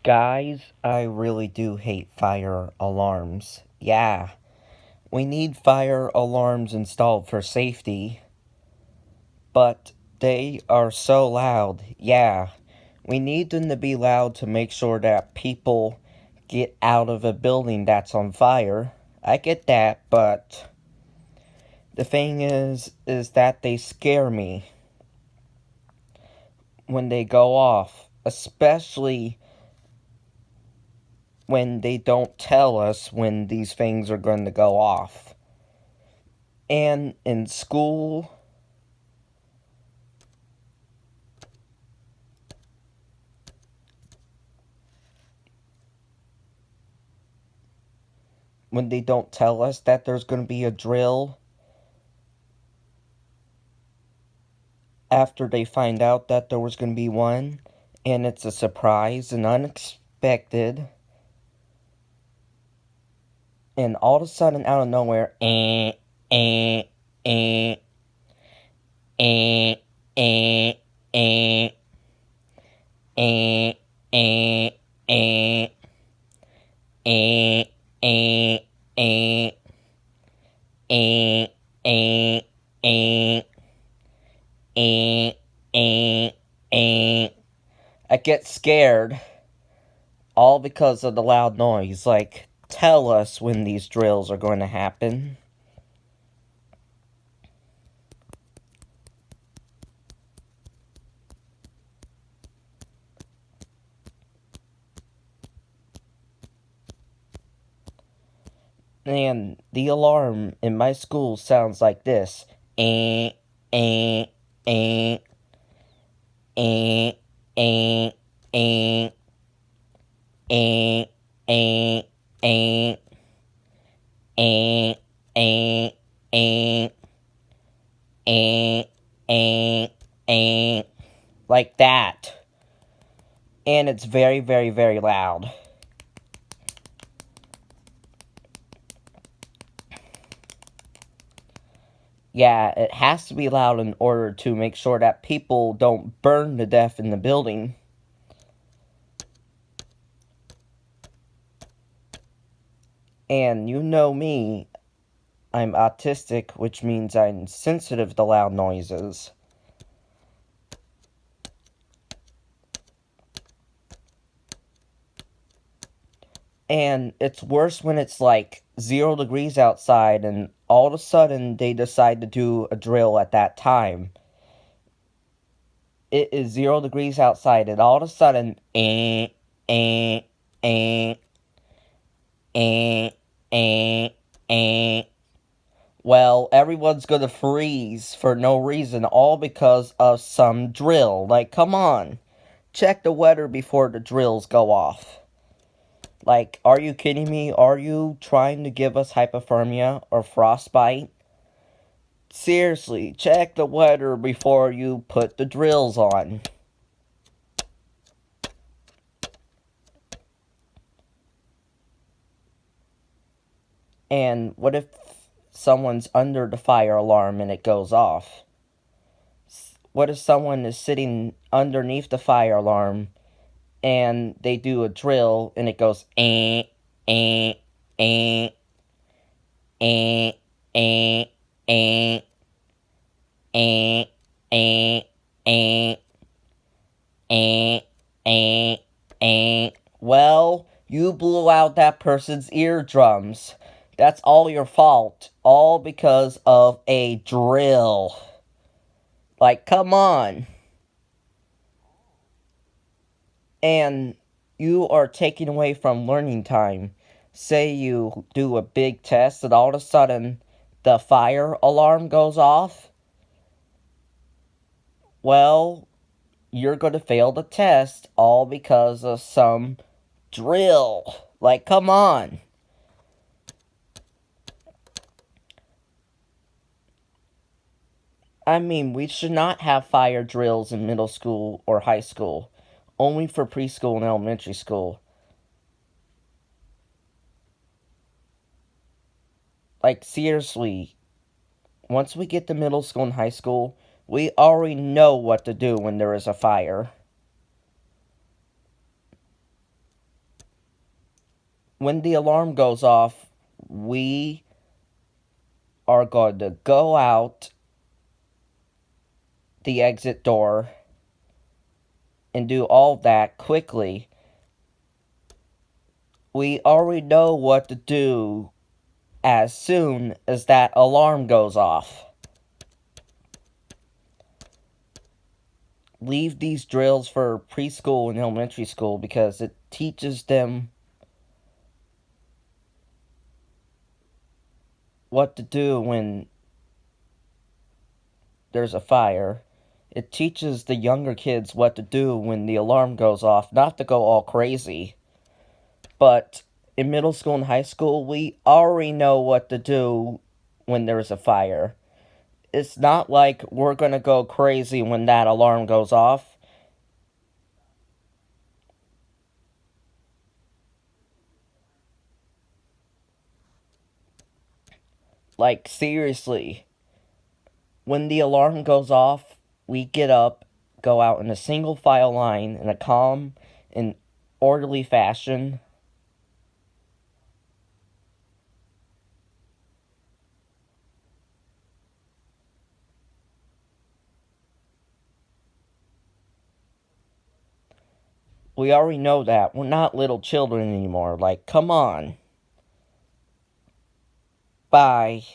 Guys, I really do hate fire alarms. Yeah, we need fire alarms installed for safety, but they are so loud. Yeah, we need them to be loud to make sure that people get out of a building that's on fire. I get that, but the thing is that they scare me when they go off, especially when they don't tell us when these things are going to go off. And in school, when they don't tell us that there's going to be a drill after they find out that there was going to be one, and it's a surprise and unexpected, and all of a sudden, out of nowhere, eh, eh, eh, eh, eh, eh, eh, eh, eh, eh, eh, eh, eh, eh, I get scared, all because of the loud noise. Like, tell us when these drills are going to happen. And the alarm in my school sounds like this. Eh, eh, eh, eh, eh, eh, eh, eh, eh, eh, eh, eh, like that. And it's very, very, very loud. Yeah, it has to be loud in order to make sure that people don't burn to death in the building. And you know me, I'm autistic, which means I'm sensitive to loud noises. And it's worse when it's like 0 degrees outside and all of a sudden they decide to do a drill at that time. It is 0 degrees outside and all of a sudden, eh, eh, eh, eh, eh, eh. Well, everyone's gonna freeze for no reason, all because of some drill. Like, come on. Check the weather before the drills go off. Like, are you kidding me? Are you trying to give us hypothermia or frostbite? Seriously, check the weather before you put the drills on. And what if someone's under the fire alarm and it goes off? What if someone is sitting underneath the fire alarm and they do a drill and it goes eh, eh, eh, eh, eh, eh, eh, eh, Well, you blew out that person's eardrums. That's all your fault. All because of a drill. Like, come on. And you are taking away from learning time. Say you do a big test and all of a sudden the fire alarm goes off. Well, you're going to fail the test all because of some drill. Like, come on. I mean, we should not have fire drills in middle school or high school. Only for preschool and elementary school. Like, seriously, once we get to middle school and high school, we already know what to do when there is a fire. when the alarm goes off, we are going to go out the exit door and do all that quickly. We already know what to do as soon as that alarm goes off. Leave these drills for preschool and elementary school because it teaches them what to do when there's a fire. It teaches the younger kids what to do when the alarm goes off, not to go all crazy. But in middle school and high school, we already know what to do when there's a fire. It's not like we're gonna go crazy when that alarm goes off. Like, seriously. When the alarm goes off, we get up, go out in a single file line in a calm and orderly fashion. We already know that. We're not little children anymore. Like, come on. Bye.